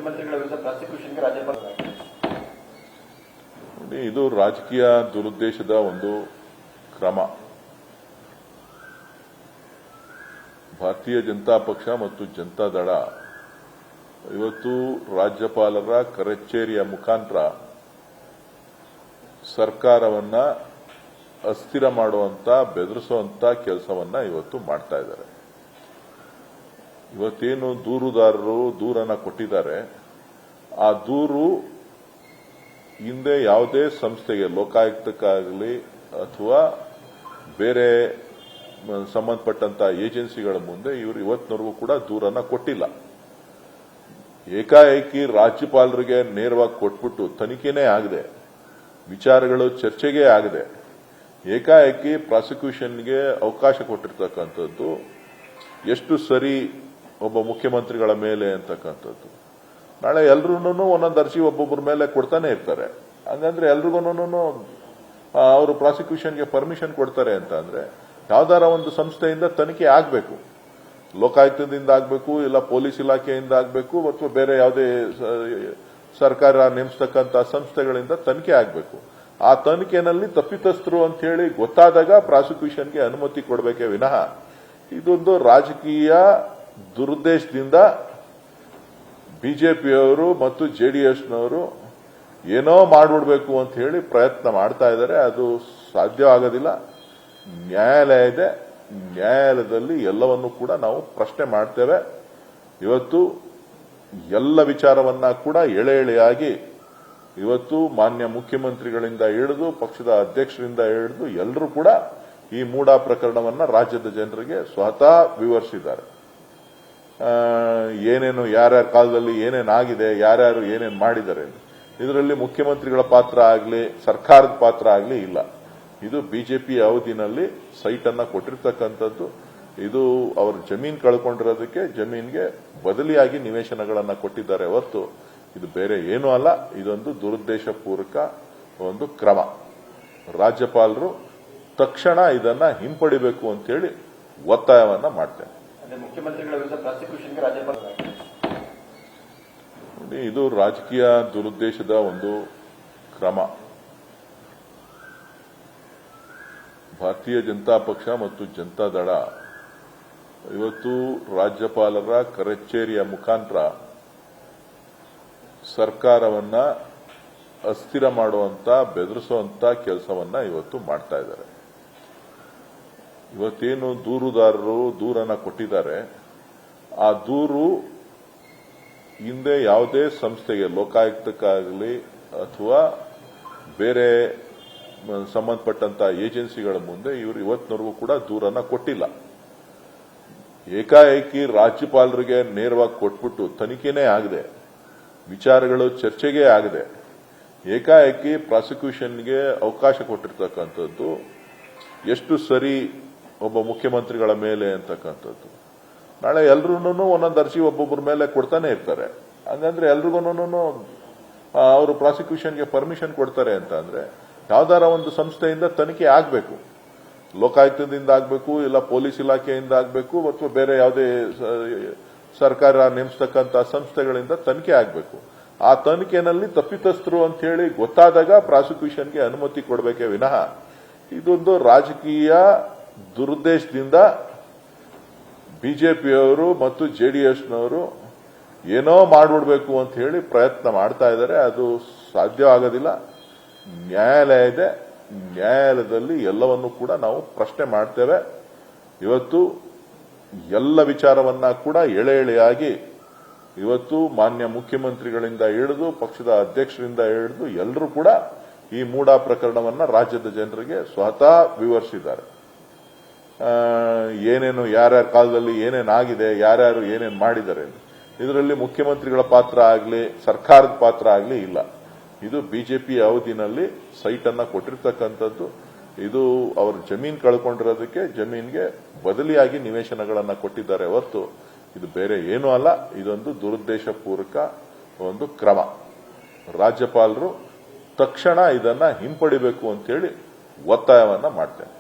ಮುಖ್ಯಮಂತ್ರಿಗಳ ವಿರುದ್ಧ ಪ್ರಾಸಿಕ್ಯೂಷನ್ಗೆ ರಾಜ್ಯಪಾಲ ಇದು ರಾಜಕೀಯ ದುರುದ್ದೇಶದ ಒಂದು ಕ್ರಮ. ಭಾರತೀಯ ಜನತಾ ಪಕ್ಷ ಮತ್ತು ಜನತಾ ದಳ ಇವತ್ತು ರಾಜ್ಯಪಾಲರ ಕಚೇರಿಯ ಮುಖಾಂತರ ಸರ್ಕಾರವನ್ನ ಅಸ್ಥಿರ ಮಾಡುವಂತ ಬೆದರಿಸುವಂತ ಕೆಲಸವನ್ನ ಇವತ್ತು ಮಾಡ್ತಾ ಇದ್ದಾರೆ. ಇವತ್ತೇನು ದೂರುದಾರರು ದೂರನ್ನ ಕೊಟ್ಟಿದ್ದಾರೆ, ಆ ದೂರು ಹಿಂದೆ ಯಾವುದೇ ಸಂಸ್ಥೆಗೆ, ಲೋಕಾಯುಕ್ತಕ್ಕಾಗಲಿ ಅಥವಾ ಬೇರೆ ಸಂಬಂಧಪಟ್ಟಂತ ಏಜೆನ್ಸಿಗಳ ಮುಂದೆ ಇವರು ಇವತ್ತಿನವರೆಗೂ ಕೂಡ ದೂರನ್ನ ಕೊಟ್ಟಿಲ್ಲ. ಏಕಾಏಕಿ ರಾಜ್ಯಪಾಲರಿಗೆ ನೇರವಾಗಿ ಕೊಟ್ಬಿಟ್ಟು ತನಿಖೆನೇ ಆಗದೆ, ವಿಚಾರಗಳು ಚರ್ಚೆಗೆ ಆಗದೆ, ಏಕಾಏಕಿ ಪ್ರಾಸಿಕ್ಯೂಷನ್ಗೆ ಅವಕಾಶ ಕೊಟ್ಟಿರ್ತಕ್ಕಂಥದ್ದು ಎಷ್ಟು ಸರಿ ಒಬ್ಬ ಮುಖ್ಯಮಂತ್ರಿಗಳ ಮೇಲೆ ಅಂತಕ್ಕಂಥದ್ದು. ನಾಳೆ ಎಲ್ರೂ ಒಂದೊಂದು ಅರ್ಜಿ ಒಬ್ಬೊಬ್ಬರ ಮೇಲೆ ಕೊಡ್ತಾನೆ ಇರ್ತಾರೆ. ಹಂಗಂದ್ರೆ ಎಲ್ರಿಗೂ ಅವರು ಪ್ರಾಸಿಕ್ಯೂಷನ್ಗೆ ಪರ್ಮಿಷನ್ ಕೊಡ್ತಾರೆ ಅಂತ ಅಂದ್ರೆ ಯಾವ್ದಾರ ಒಂದು ಸಂಸ್ಥೆಯಿಂದ ತನಿಖೆ ಆಗಬೇಕು. ಲೋಕಾಯುಕ್ತದಿಂದ ಆಗಬೇಕು, ಇಲ್ಲ ಪೊಲೀಸ್ ಇಲಾಖೆಯಿಂದ ಆಗಬೇಕು, ಅಥವಾ ಬೇರೆ ಯಾವುದೇ ಸರ್ಕಾರ ನೇಮಿಸ್ತಕ್ಕಂಥ ಸಂಸ್ಥೆಗಳಿಂದ ತನಿಖೆ ಆಗಬೇಕು. ಆ ತನಿಖೆನಲ್ಲಿ ತಪ್ಪಿತಸ್ಥರು ಅಂತ ಹೇಳಿ ಗೊತ್ತಾದಾಗ ಪ್ರಾಸಿಕ್ಯೂಷನ್ಗೆ ಅನುಮತಿ ಕೊಡಬೇಕೇ ವಿನಃ ಇದೊಂದು ರಾಜಕೀಯ ದುರುದ್ದೇಶದಿಂದ ಬಿಜೆಪಿಯವರು ಮತ್ತು ಜೆಡಿಎಸ್ನವರು ಏನೋ ಮಾಡಿಬಿಡಬೇಕು ಅಂತ ಹೇಳಿ ಪ್ರಯತ್ನ ಮಾಡ್ತಾ ಇದ್ದಾರೆ. ಅದು ಸಾಧ್ಯವಾಗೋದಿಲ್ಲ. ನ್ಯಾಯಾಲಯ ಇದೆ, ನ್ಯಾಯಾಲಯದಲ್ಲಿ ಎಲ್ಲವನ್ನೂ ಕೂಡ ನಾವು ಪ್ರಶ್ನೆ ಮಾಡ್ತೇವೆ. ಇವತ್ತು ಎಲ್ಲ ವಿಚಾರವನ್ನ ಕೂಡ ಎಳೆ ಎಳೆಯಾಗಿ ಇವತ್ತು ಮಾನ್ಯ ಮುಖ್ಯಮಂತ್ರಿಗಳಿಂದ ಹಿಡಿದು ಪಕ್ಷದ ಅಧ್ಯಕ್ಷರಿಂದ ಹಿಡಿದು ಎಲ್ಲರೂ ಕೂಡ ಈ ಮೂಡಾ ಪ್ರಕರಣವನ್ನ ರಾಜ್ಯದ ಜನರಿಗೆ ಸ್ವತಃ ವಿವರಿಸಿದ್ದಾರೆ. ಏನೇನು ಯಾರ್ಯಾರ ಕಾಲದಲ್ಲಿ ಏನೇನಾಗಿದೆ, ಯಾರ್ಯಾರು ಏನೇನು ಮಾಡಿದ್ದಾರೆ, ಇದರಲ್ಲಿ ಮುಖ್ಯಮಂತ್ರಿಗಳ ಪಾತ್ರ ಆಗಲಿ ಸರ್ಕಾರದ ಪಾತ್ರ ಆಗಲಿ ಇಲ್ಲ. ಇದು ಬಿಜೆಪಿ ಅವಧಿನಲ್ಲಿ ಸೈಟ್ ಅನ್ನ ಕೊಟ್ಟಿರ್ತಕ್ಕಂಥದ್ದು. ಇದು ಅವರು ಜಮೀನು ಕಳ್ಕೊಂಡಿರೋದಕ್ಕೆ ಜಮೀನಿಗೆ ಬದಲಿಯಾಗಿ ನಿವೇಶನಗಳನ್ನ ಕೊಟ್ಟಿದ್ದಾರೆ ಹೊರತು ಇದು ಬೇರೆ ಏನೂ ಅಲ್ಲ. ಇದೊಂದು ದುರುದ್ದೇಶಪೂರ್ವಕ ಒಂದು ಕ್ರಮ. ರಾಜ್ಯಪಾಲರು ತಕ್ಷಣ ಇದನ್ನ ಹಿಂಪಡಿಬೇಕು ಅಂತೇಳಿ ಒತ್ತಾಯವನ್ನ ಮಾಡ್ತೇನೆ. ಮುಖ್ಯಮಂತ್ರಿಗಳ ವಿರುದ್ಧ ಪ್ರಾಸಿಕ್ಯೂಷನ್ಗೆ ರಾಜ್ಯಪಾಲ ಇದು ರಾಜಕೀಯ ದುರುದ್ದೇಶದ ಒಂದು ಕ್ರಮ. ಭಾರತೀಯ ಜನತಾ ಪಕ್ಷ ಮತ್ತು ಜನತಾ ದಳ ಇವತ್ತು ರಾಜ್ಯಪಾಲರ ಕಚೇರಿಯ ಮುಖಾಂತರ ಸರ್ಕಾರವನ್ನ ಅಸ್ಥಿರ ಮಾಡುವಂತ ಬೆದರಿಸುವಂತ ಕೆಲಸವನ್ನ ಇವತ್ತು ಮಾಡ್ತಾ ಇದ್ದಾರೆ. ಇವತ್ತೇನು ದೂರುದಾರರು ದೂರನ್ನ ಕೊಟ್ಟಿದ್ದಾರೆ, ಆ ದೂರು ಹಿಂದೆ ಯಾವುದೇ ಸಂಸ್ಥೆಗೆ, ಲೋಕಾಯುಕ್ತಕ್ಕಾಗಲಿ ಅಥವಾ ಬೇರೆ ಸಂಬಂಧಪಟ್ಟಂತ ಏಜೆನ್ಸಿಗಳ ಮುಂದೆ ಇವರು ಇವತ್ತಿನವರೆಗೂ ಕೂಡ ದೂರನ್ನ ಕೊಟ್ಟಿಲ್ಲ. ಏಕಾಏಕಿ ರಾಜ್ಯಪಾಲರಿಗೆ ನೇರವಾಗಿ ಕೊಟ್ಬಿಟ್ಟು ತನಿಖೆನೇ ಆಗದೆ, ವಿಚಾರಗಳು ಚರ್ಚೆಗೆ ಆಗದೆ, ಏಕಾಏಕಿ ಪ್ರಾಸಿಕ್ಯೂಷನ್ಗೆ ಅವಕಾಶ ಕೊಟ್ಟಿರ್ತಕ್ಕಂಥದ್ದು ಎಷ್ಟು ಸರಿ ಒಬ್ಬ ಮುಖ್ಯಮಂತ್ರಿಗಳ ಮೇಲೆ ಅಂತಕ್ಕಂಥದ್ದು. ನಾಳೆ ಎಲ್ರೂ ಒಂದೊಂದು ಅರ್ಜಿ ಒಬ್ಬೊಬ್ಬರ ಮೇಲೆ ಕೊಡ್ತಾನೆ ಇರ್ತಾರೆ. ಹಂಗಂದ್ರೆ ಎಲ್ರಿಗೂ ಅವರು ಪ್ರಾಸಿಕ್ಯೂಷನ್ಗೆ ಪರ್ಮಿಷನ್ ಕೊಡ್ತಾರೆ ಅಂತ ಅಂದ್ರೆ ಯಾವ್ದಾರ ಒಂದು ಸಂಸ್ಥೆಯಿಂದ ತನಿಖೆ ಆಗಬೇಕು. ಲೋಕಾಯುಕ್ತದಿಂದ ಆಗಬೇಕು, ಇಲ್ಲ ಪೊಲೀಸ್ ಇಲಾಖೆಯಿಂದ ಆಗಬೇಕು, ಅಥವಾ ಬೇರೆ ಯಾವುದೇ ಸರ್ಕಾರ ನೇಮಿಸ್ತಕ್ಕಂಥ ಸಂಸ್ಥೆಗಳಿಂದ ತನಿಖೆ ಆಗಬೇಕು. ಆ ತನಿಖೆನಲ್ಲಿ ತಪ್ಪಿತಸ್ಥರು ಅಂತ ಹೇಳಿ ಗೊತ್ತಾದಾಗ ಪ್ರಾಸಿಕ್ಯೂಷನ್ಗೆ ಅನುಮತಿ ಕೊಡಬೇಕೇ ವಿನಃ ಇದೊಂದು ರಾಜಕೀಯ ದುರುದ್ದೇಶದಿಂದ ಬಿಜೆಪಿಯವರು ಮತ್ತು ಜೆಡಿಎಸ್ನವರು ಏನೋ ಮಾಡಿಬಿಡಬೇಕು ಅಂತ ಹೇಳಿ ಪ್ರಯತ್ನ ಮಾಡ್ತಾ ಇದ್ದಾರೆ. ಅದು ಸಾಧ್ಯವಾಗೋದಿಲ್ಲ. ನ್ಯಾಯಾಲಯ ಇದೆ, ನ್ಯಾಯಾಲಯದಲ್ಲಿ ಎಲ್ಲವನ್ನೂ ಕೂಡ ನಾವು ಪ್ರಶ್ನೆ ಮಾಡ್ತೇವೆ. ಇವತ್ತು ಎಲ್ಲ ವಿಚಾರವನ್ನ ಕೂಡ ಎಳೆ ಎಳೆಯಾಗಿ ಇವತ್ತು ಮಾನ್ಯ ಮುಖ್ಯಮಂತ್ರಿಗಳಿಂದ ಹಿಡಿದು ಪಕ್ಷದ ಅಧ್ಯಕ್ಷರಿಂದ ಹಿಡಿದು ಎಲ್ಲರೂ ಕೂಡ ಈ ಮೂಡಾ ಪ್ರಕರಣವನ್ನ ರಾಜ್ಯದ ಜನರಿಗೆ ಸ್ವತಃ ವಿವರಿಸಿದ್ದಾರೆ. ಏನೇನು ಯಾರ್ಯಾರ ಕಾಲದಲ್ಲಿ ಏನೇನಾಗಿದೆ, ಯಾರ್ಯಾರು ಏನೇನು ಮಾಡಿದ್ದಾರೆ, ಇದರಲ್ಲಿ ಮುಖ್ಯಮಂತ್ರಿಗಳ ಪಾತ್ರ ಆಗಲಿ ಸರ್ಕಾರದ ಪಾತ್ರ ಆಗಲಿ ಇಲ್ಲ. ಇದು ಬಿಜೆಪಿ ಅವಧಿನಲ್ಲಿ ಸೈಟ್ ಅನ್ನ ಕೊಟ್ಟಿರ್ತಕ್ಕಂಥದ್ದು. ಇದು ಅವರು ಜಮೀನು ಕಳ್ಕೊಂಡಿರೋದಕ್ಕೆ ಜಮೀನಿಗೆ ಬದಲಿಯಾಗಿ ನಿವೇಶನಗಳನ್ನ ಕೊಟ್ಟಿದ್ದಾರೆ ಹೊರತು ಇದು ಬೇರೆ ಏನೂ ಅಲ್ಲ. ಇದೊಂದು ದುರುದ್ದೇಶಪೂರ್ವಕ ಒಂದು ಕ್ರಮ. ರಾಜ್ಯಪಾಲರು ತಕ್ಷಣ ಇದನ್ನ ಹಿಂಪಡಿಬೇಕು ಅಂತೇಳಿ ಒತ್ತಾಯವನ್ನ ಮಾಡ್ತೇನೆ.